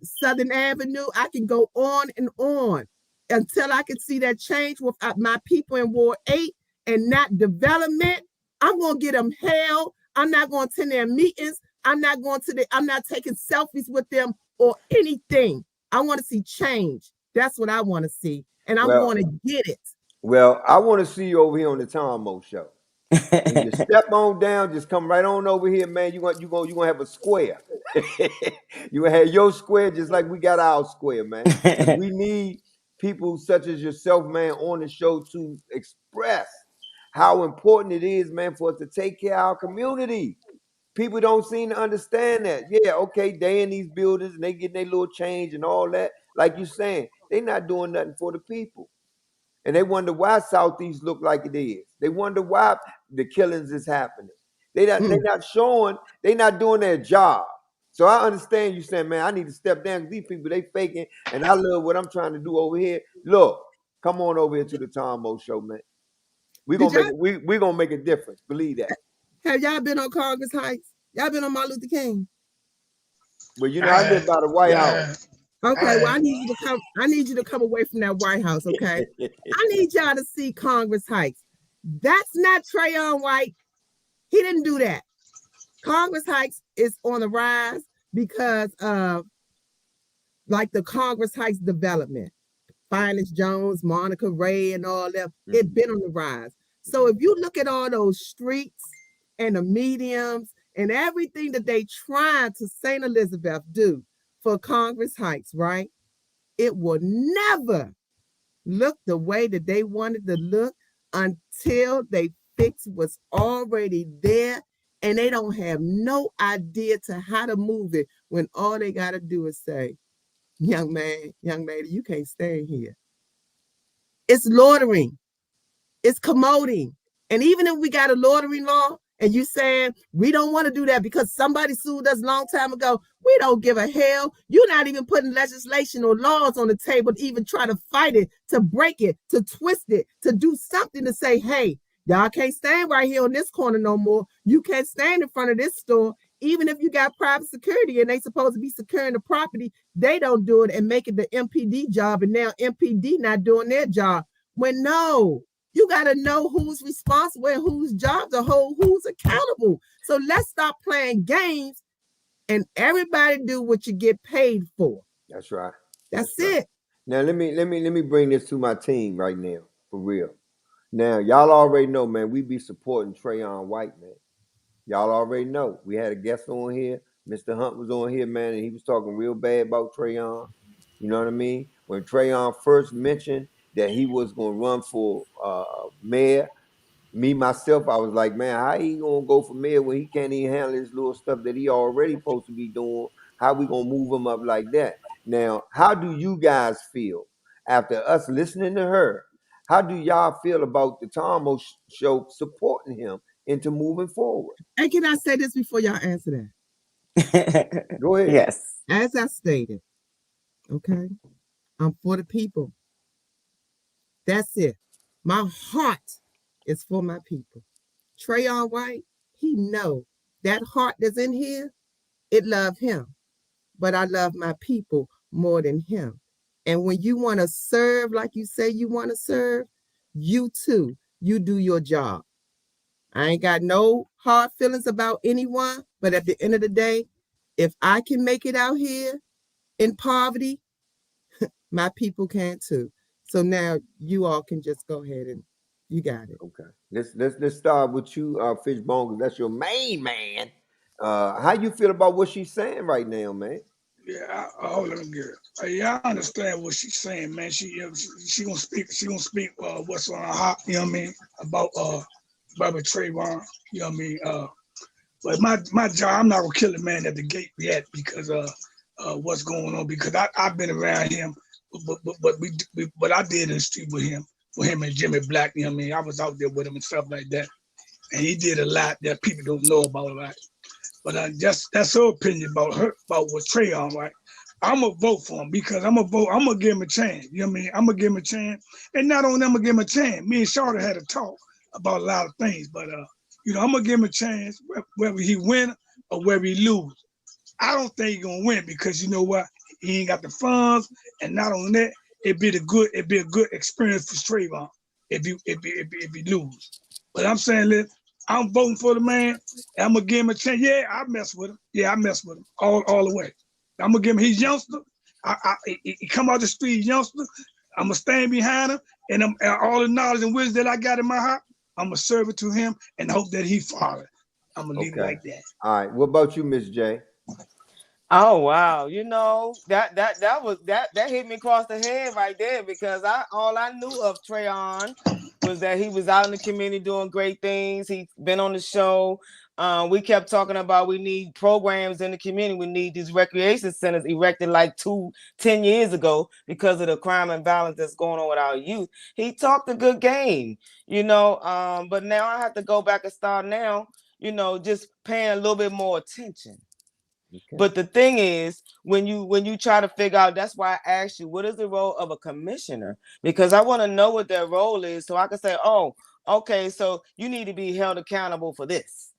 Southern Avenue. I can go on and on until I can see that change with my people in Ward 8 and not development. I'm gonna get them hell. I'm not going to attend their meetings. I'm not taking selfies with them or anything. I want to see change. That's what I want to see. And I'm going to get it. Well, I want to see you over here on the Tom Mo Show. When you step on down, just come right on over here, man. You're gonna have a square. You gonna have your square just like we got our square, man. And we need people such as yourself, man, on the show to express how important it is, man, for us to take care of our community. People don't seem to understand that. Yeah, okay, they in these buildings and they getting their little change and all that. Like you're saying, they not doing nothing for the people. And they wonder why Southeast look like it is. They wonder why the killings is happening. They not showing, they not doing their job. So I understand you saying, man, I need to step down because these people, they faking, and I love what I'm trying to do over here. Look, come on over here to the Tom Mo Show, man. We're gonna make a difference. Believe that. Have y'all been on Congress Heights? Y'all been on Martin Luther King? Well, you know, I live by the White House. Okay, well, I need you to come away from that White House, okay? I need y'all to see Congress Heights. That's not Trayon White. He didn't do that. Congress Heights is on the rise because of like the Congress Heights development. Finest Jones, Monica Ray, and all that. It's been on the rise. So if you look at all those streets and the mediums and everything that they tried to St. Elizabeth do for Congress Heights, right? It will never look the way that they wanted to look until they fix what's already there, and they don't have no idea to how to move it when all they got to do is say, young man, young lady, you can't stay here. It's loitering. It's commoding. And even if we got a loitering law and you saying we don't want to do that because somebody sued us a long time ago, we don't give a hell. You're not even putting legislation or laws on the table to even try to fight it, to break it, to twist it, to do something to say, hey, y'all can't stand right here on this corner no more. You can't stand in front of this store. Even if you got private security and they supposed to be securing the property, they don't do it and make it the MPD job. And now MPD not doing their job. When no, you got to know who's responsible and whose job to hold, who's accountable. So let's stop playing games and everybody do what you get paid for. That's right. That's it. Now let me bring this to my team right now, for real. Now y'all already know, man, we be supporting Trayon White, man. Y'all already know. We had a guest on here. Mr. Hunt was on here, man, and he was talking real bad about Trayon. You know what I mean? When Trayon first mentioned that he was going to run for mayor, myself, I was like, man, how he going to go for mayor when he can't even handle his little stuff that he already supposed to be doing? How we going to move him up like that? Now, how do you guys feel after us listening to her? How do y'all feel about the Tom Mo Show supporting him into moving forward? And can I say this before y'all answer that? Go ahead. Yes. As I stated, okay, I'm for the people. That's it. My heart is for my people. Trayon White, he know that heart that's in here, it love him. But I love my people more than him. And when you want to serve like you say you want to serve, you too, you do your job. I ain't got no hard feelings about anyone, but at the end of the day, if I can make it out here in poverty, my people can too. So now you all can just go ahead and you got it. Okay. Let's start with you, Fishbone, because that's your main man. How you feel about what she's saying right now, man? Yeah, hold on, get it. Yeah, I understand what she's saying, man. She gonna speak. She gonna speak. What's on her heart? You know what I mean? About Barbara Trayvon. You know what I mean? But my job, I'm not gonna kill the man at the gate yet because what's going on? Because I've been around him, but I did in the street with him and Jimmy Black. You know what I mean? I was out there with him and stuff like that, and he did a lot that people don't know about, right? But that's her opinion about what Trayvon, right? I'm gonna vote for him because I'm gonna give him a chance. You know what I mean? I'm gonna give him a chance, and not only I'm gonna give him a chance. Me and Shawty had a talk about a lot of things, but you know, I'm gonna give him a chance whether he win or whether he lose. I don't think he's gonna win because you know what? He ain't got the funds, and not only that, it'd be a good experience for Trayvon if he lose. But I'm saying, look, I'm voting for the man. And I'm gonna give him a chance. Yeah, I mess with him. Yeah, I mess with him all the way. I'm gonna give him. He's youngster. He come out the street, youngster. I'm gonna stand behind him, and all the knowledge and wisdom that I got in my heart, I'm gonna serve it to him and hope that he follow. I'm gonna leave it like that. All right. What about you, Miss J? Oh wow, you know that hit me across the head right there because all I knew of Trayvon was that he was out in the community doing great things. He's been on the show. We kept talking about we need programs in the community. We need these recreation centers erected like 10 years ago because of the crime and violence that's going on with our youth. He talked a good game, you know, but now I have to go back and start now, you know, just paying a little bit more attention. Okay. But the thing is, when you try to figure out, that's why I asked you, what is the role of a commissioner? Because I want to know what their role is so I can say, oh, okay, so you need to be held accountable for this.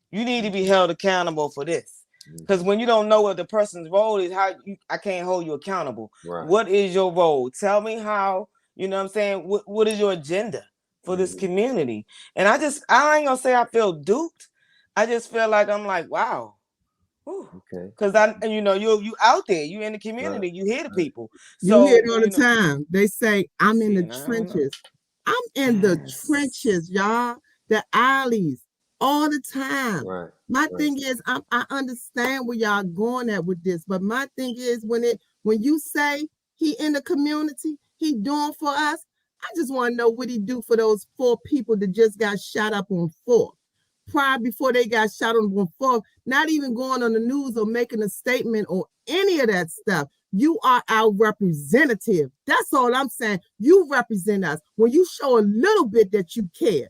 You need to be held accountable for this. Because when you don't know what the person's role is, I can't hold you accountable. Right. What is your role? Tell me how, you know what I'm saying? What is your agenda for this community? And I ain't gonna say I feel duped. I just feel like I'm like, wow. Okay. Because you out there, you in the community, you hear the people. So, you hear it all the time. They say I'm in the trenches. I'm in the trenches, y'all. The alleys, all the time. Right. My thing is, I understand where y'all going at with this, but my thing is when you say he in the community, he doing for us. I just want to know what he do for those 4 people that just got shot up on 4th. Prior before they got shot on 4th, not even going on the news or making a statement or any of that stuff. You are our representative. That's all I'm saying. You represent us. When you show a little bit that you care,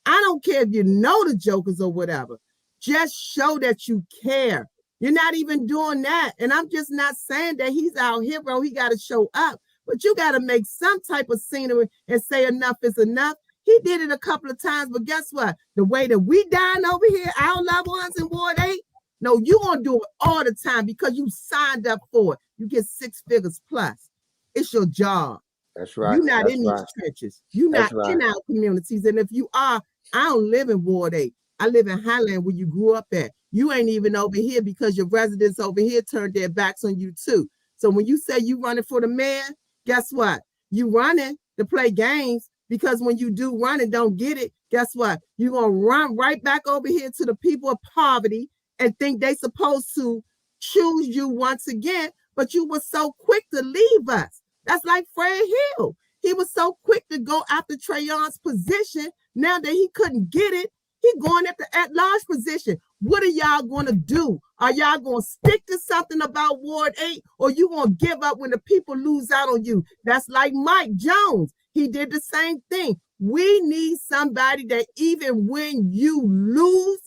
I don't care if you know the jokers or whatever. Just show that you care. You're not even doing that. And I'm just not saying that he's our hero. He got to show up. But you got to make some type of scenery and say enough is enough. He did it a couple of times, but guess what? The way that we dying over here, our loved ones in Ward 8, no, you're going to do it all the time because you signed up for it. You get 6 figures plus. It's your job. That's right. You're not in these trenches. You're not in our communities. And if you are, I don't live in Ward 8. I live in Highland where you grew up at. You ain't even over here because your residents over here turned their backs on you too. So when you say you running for the mayor, guess what? You running to play games. Because when you do run and don't get it, guess what? You're going to run right back over here to the people of poverty and think they supposed to choose you once again, but you were so quick to leave us. That's like Fred Hill. He was so quick to go after Trayvon's position. Now that he couldn't get it, he going at the at-large position. What are y'all going to do? Are y'all going to stick to something about Ward 8 or you going to give up when the people lose out on you? That's like Mike Jones. He did the same thing. We need somebody that even when you lose,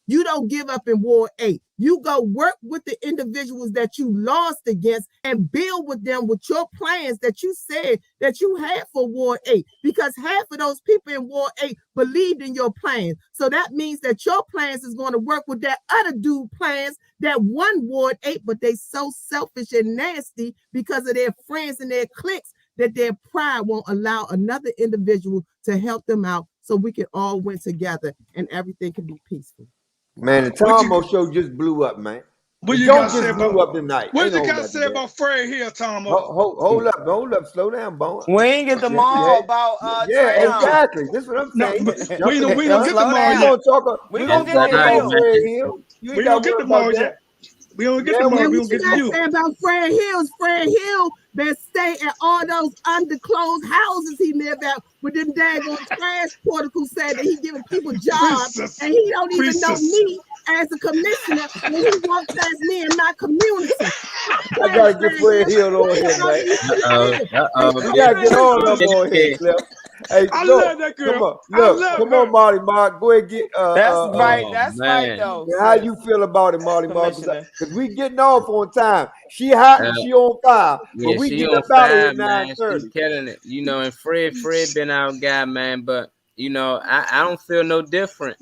you don't give up in Ward 8. You go work with the individuals that you lost against and build with them with your plans that you said that you had for Ward 8. Because half of those people in Ward 8 believed in your plans. So that means that your plans is going to work with that other dude plans that won Ward 8, but they so selfish and nasty because of their friends and their cliques that their pride won't allow another individual to help them out. so we can all win together and everything can be peaceful. Man, the Tomo show just blew up, man. What It you don't got to say just blew about up tonight. what Ain't you no got to nothing say there. about Fred Hill, Tomo? Hold up, slow down, Bone. We ain't get the mall about Yeah, Trayon. exactly. This is what I'm No, saying. but Just we jumping don't the get the gun. mall We yet. gonna talk. We We gonna gonna get talk to about you. Fred Hill. You We ain't don't got to get worry the mall about that. yet. We don't get Yeah, the mall. And We what don't you get to gotta you. say about Fred Hill? Fred Hill been stay at all those underclosed houses he live at with them daggone trash particles said that he giving people jobs, Princess. and he don't even know Princess. me as a commissioner when he walked past me in my community. I gotta get Fred Hill on here, man. We gotta get all of them on here, Cliff. Hey, I look, love that girl. come on, I look, love come her. on, Marty Mark. Go ahead, get That's right. That's right, man. though. How sis. you feel about it, Marty Mark? Commissioner. Because we getting off on time. She hot and she on fire, but Yeah, we she get on up out of here fire, man. She 9:30. killing it. You know, and Fred been our guy, man. But you know, I don't feel no different.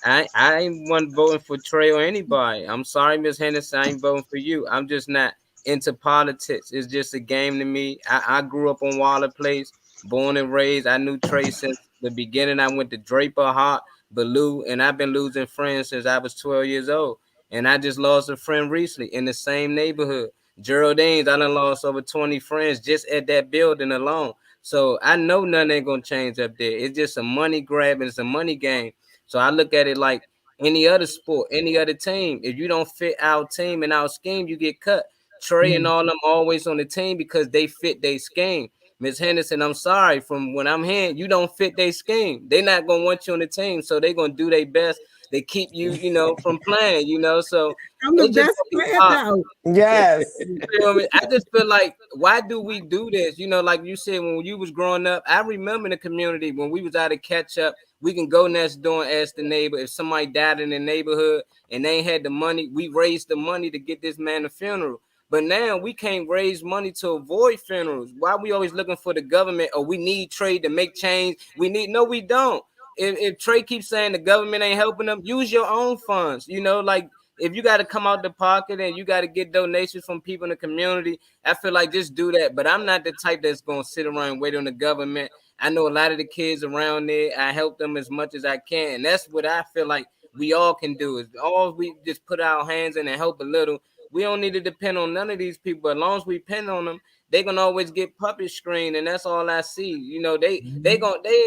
I ain't one voting for Trey or anybody. I'm sorry, Miss Henderson, I ain't voting for you. I'm just not into politics. It's just a game to me. I grew up on Waller Place, born and raised. I knew Trey since the beginning. I went to Draper, Hart, Ballou, and I've been losing friends since I was 12 years old. And I just lost a friend recently in the same neighborhood. Geraldine's, I done lost over 20 friends just at that building alone. So I know nothing ain't gonna change up there. It's just a money grab and it's a money game. So I look at it like any other sport, any other team. If you don't fit our team and our scheme, you get cut. Trey and all them always on the team because they fit their scheme. Miss Henderson, I'm sorry, from when I'm here, you don't fit their scheme. They're not gonna want you on the team, so they're gonna do their best. They keep you, from playing, So I'm the it just best player though. Yes. you feel me? I just feel like, why do we do this? Like you said, when you was growing up, I remember in the community when we was out of catch up, we can go next door and ask the neighbor if somebody died in the neighborhood and they ain't had the money. We raised the money to get this man a funeral. But now we can't raise money to avoid funerals. Why we always looking for the government? Or we need trade to make change? No, we don't. If Trey keeps saying the government ain't helping them, use your own funds. Like if you got to come out the pocket and you got to get donations from people in the community, I feel like just do that. But I'm not the type that's going to sit around and wait on the government. I know a lot of the kids around there. I help them as much as I can. And that's what I feel like we all can do is all we just put our hands in and help a little. We don't need to depend on none of these people. As long as we depend on them, they gonna always get puppet screen, and that's all I see. They ain't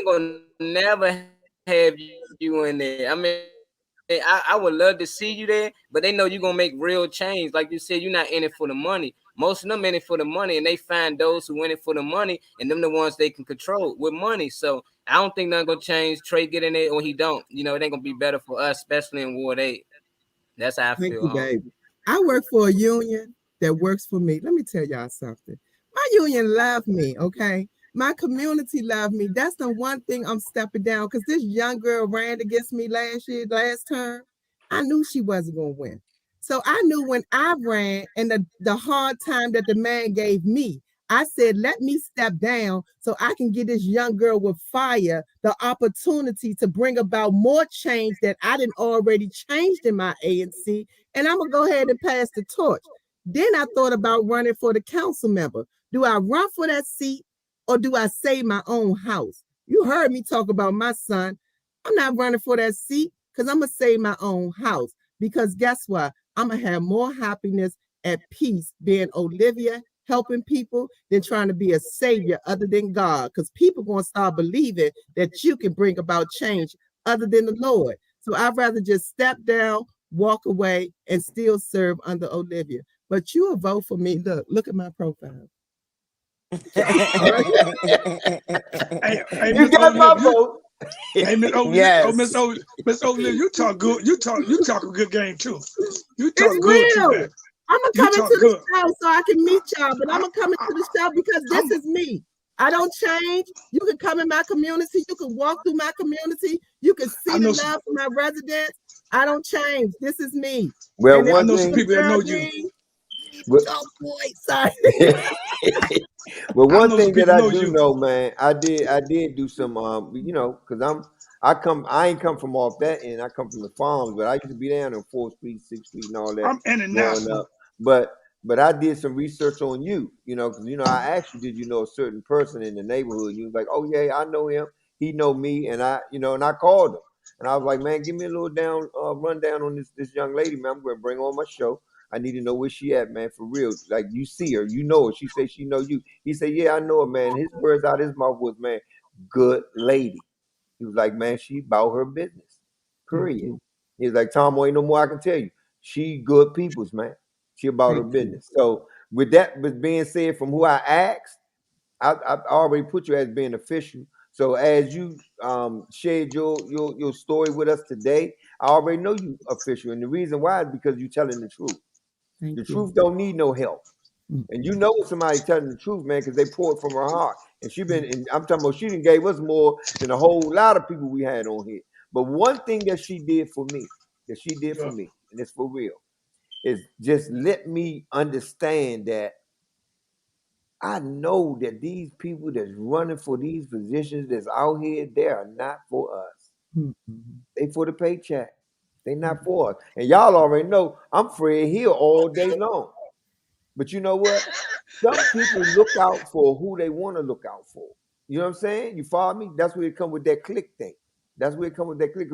gonna never have you in there. I mean, I would love to see you there, but they know you're gonna make real change. Like you said, you're not in it for the money. Most of them in it for the money, and they find those who in it for the money, and them the ones they can control with money. So I don't think nothing gonna change. Trey get in there or he don't. It ain't gonna be better for us, especially in Ward 8. That's how I Thank feel. you, baby. I work for a union that works for me. Let me tell y'all something. My union love me, okay? My community love me. That's the one thing I'm stepping down because this young girl ran against me last term. I knew she wasn't going to win. So I knew when I ran and the hard time that the man gave me, I said, let me step down so I can give this young girl with fire the opportunity to bring about more change that I didn't already changed in my ANC. And I'm going to go ahead and pass the torch. Then I thought about running for the council member. Do I run for that seat or do I save my own house? You heard me talk about my son. I'm not running for that seat because I'm going to save my own house. Because guess what? I'm going to have more happiness at peace being Olivia, helping people than trying to be a savior other than God. Because people going to start believing that you can bring about change other than the Lord. So I'd rather just step down, walk away, and still serve under Olivia. But you will vote for me. Look at my profile. Hey, You got my vote. Hey, Miss Olivia, you talk good. You talk a good game too. You talk It's good real. too, man. I'm gonna come into the show so I can meet y'all, but I'm gonna come into the show because this is me. I don't change. You can come in my community. You can walk through my community. You can see the love for my residents. I don't change. This is me. Well, and one know thing, some people that know you. Oh boy, sorry. Well, one know thing some that I people know do you. know, man, I did do some, because I ain't come from off that end. I come from the farms, but I used to be down on 4th Street, 6th Street, and all that. I'm growing international. up. But I did some research on you, because I asked you, did you know a certain person in the neighborhood? You was like, oh yeah, I know him. He know me, and I called him, and I was like, man, give me a little rundown on this young lady, man. I'm going to bring her on my show. I need to know where she at, man, for real. Like, you see her, you know her. She say she know you. He said, yeah, I know her, man. His words out of his mouth was, man, good lady. He was like, man, she about her business, period. He was like, Tom, ain't no more I can tell you. She good people's, man. She about her business. So with that being said, from who I asked, I already put you as being official. So as you shared your story with us today, I already know you official. And the reason why is because you're telling the truth. The truth don't need no help. And you know when somebody telling the truth, man, because they pour it from her heart. And I'm talking about she done gave us more than a whole lot of people we had on here. But one thing that she did for me, and it's for real, is just let me understand that I know that these people that's running for these positions that's out here, they are not for us. They for the paycheck. They not for us. And y'all already know I'm Fred Hill all day long. But you know what? Some people look out for who they want to look out for. You know what I'm saying? You follow me? That's where it come with that click thing. That's where it come with that click.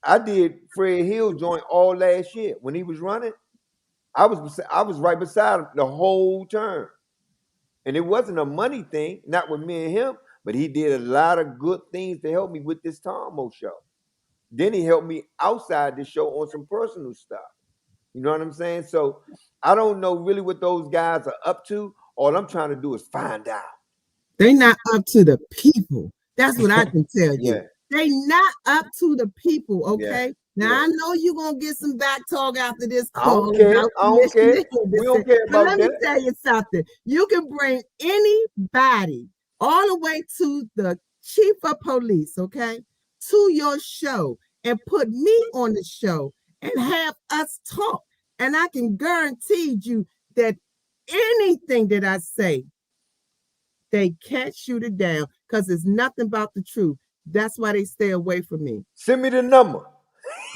I did Fred Hill joint all last year. When he was running, I was right beside him the whole term. And it wasn't a money thing, not with me and him, but he did a lot of good things to help me with this Tomo show. Then he helped me outside the show on some personal stuff. You know what I'm saying? So I don't know really what those guys are up to. All I'm trying to do is find out. They're not up to the people. That's what I can tell you. Yeah. They not up to the people, okay? Yeah. Now, I know you're going to get some back talk after this I call. don't care. We don't care But about let that. me tell you something. You can bring anybody all the way to the chief of police, okay, to your show and put me on the show and have us talk. And I can guarantee you that anything that I say, they can't shoot it down because it's nothing about the truth. That's why they stay away from me. Send me the number.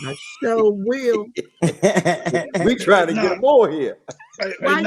I sure will. We trying to get them on here. Why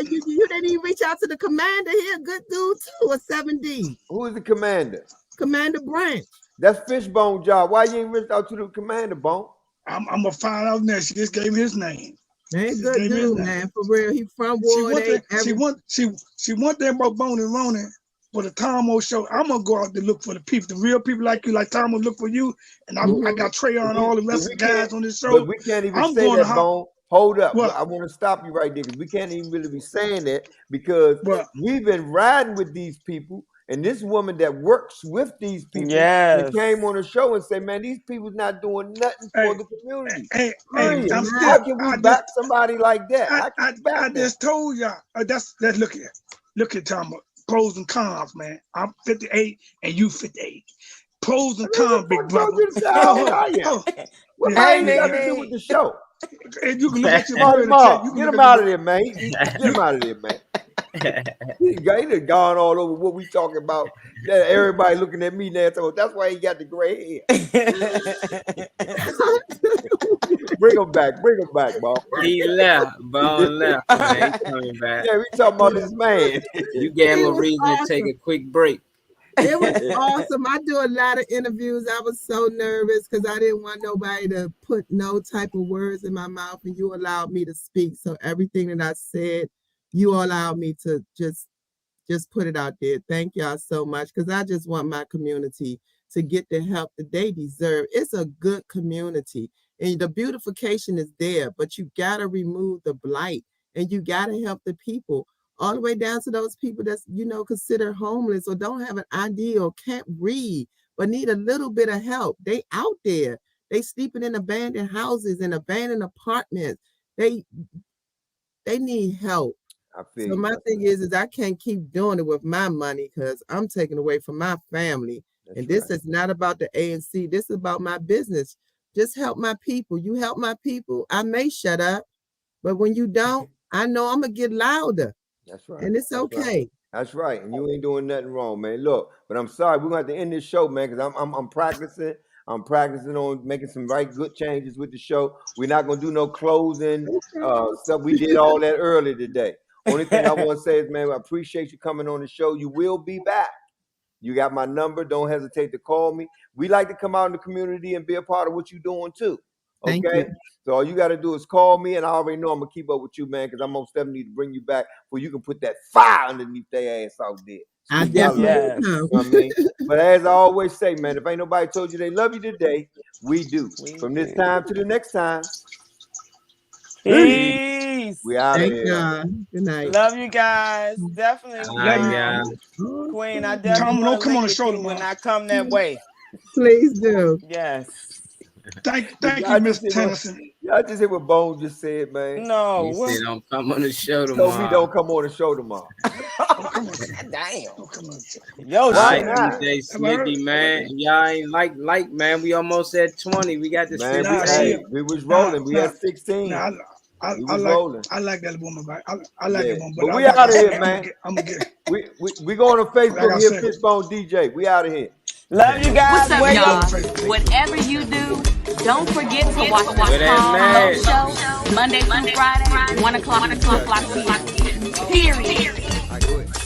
you didn't even reach out to the commander here? Good dude too, a 7D. Who is the commander? Commander Branch. That's Fishbone job. Why you ain't reached out to the commander, Bone? I'm gonna find out next. She just gave me his name. Man, good dude, man. For real, he from Ward 8. She want that more Bone and Ronan for the Tomo show. I'm gonna go out to look for the people, the real people like you, like Tomo look for you. And I got Trey on all the rest of the guys on this show. But we can't even say that, Bone. Hold up. I want to stop you right there because we can't even really be saying that because we've been riding with these people. And this woman that works with these people that came on the show and said, man, these people's not doing nothing for the community. How can we back somebody like that? I just told y'all. Let's look at Tom. Pros and cons, man. I'm 58 and you 58. Pros and cons, big brother. What has got to do with the show? And you can look at your get him out of there, man. Get him out of there, man. He done gone all over what we talking about. Everybody looking at me now. So that's why he got the gray hair. Bring him back, Bob. He left. Bone left. Man. He coming back. Yeah, we talking about this man. You gave him a reason to take a quick break. It was awesome. I do a lot of interviews. I was so nervous because I didn't want nobody to put no type of words in my mouth, and you allowed me to speak. So everything that I said, you allowed me to just put it out there. Thank y'all so much because I just want my community to get the help that they deserve. It's a good community and the beautification is there, but you got to remove the blight and you got to help the people all the way down to those people that's, considered homeless or don't have an ID or can't read, but need a little bit of help. They out there. They sleeping in abandoned houses and abandoned apartments. They need help. So my thing is I can't keep doing it with my money because I'm taking away from my family. And this is not about the ANC. This is about my business. Just help my people. You help my people. I may shut up, but when you don't, I know I'm going to get louder. That's right. And it's okay. That's right. And you ain't doing nothing wrong, man. Look, but I'm sorry. We're going to have to end this show, man, because I'm practicing. I'm practicing on making some good changes with the show. We're not going to do no closing stuff. We did all that early today. Only thing I want to say is, man, I appreciate you coming on the show. You will be back. You got my number. Don't hesitate to call me. We like to come out in the community and be a part of what you're doing too. Thank Okay. you. So all you got to do is call me, and I already know I'm gonna keep up with you, man, because I'm most definitely need to bring you back where you can put that fire underneath their ass out there. I Speak my definitely language. will. You know what I mean? But as I always say, man, if ain't nobody told you they love you today, we do. From this time to the next time. Peace. We out of Thank here. God. Good night. Love you guys. Definitely. Yeah. Queen, I Tom, definitely don't want to come on link the with show you tomorrow. when I come that way. Please do. Yes. Thank Y'all you, just Mr. hear what- Tennyson. Y'all just hear what Bones just said, man. No. He What? said don't come on the show Told me tomorrow. don't come on the show tomorrow. Damn. Oh, Yo, All right, shit. not? DJ Smithy, man. Y'all ain't like, man. We almost at 20. We got this Man, 50. we was rolling. We had 16. Nah, I We was like rolling. I like that woman, right? I like Yeah. that woman, But I we like out of I said, here, man. I'm gonna get We going on Like I Facebook here, said. Fishbone DJ. We out of here. Love you guys. What's up, Wake y'all? up. Whatever you do, don't forget to watch the Where that Tom man? Lowe Show Monday through Friday, 1 o'clock to 2 o'clock p.m. Period. All right, go ahead.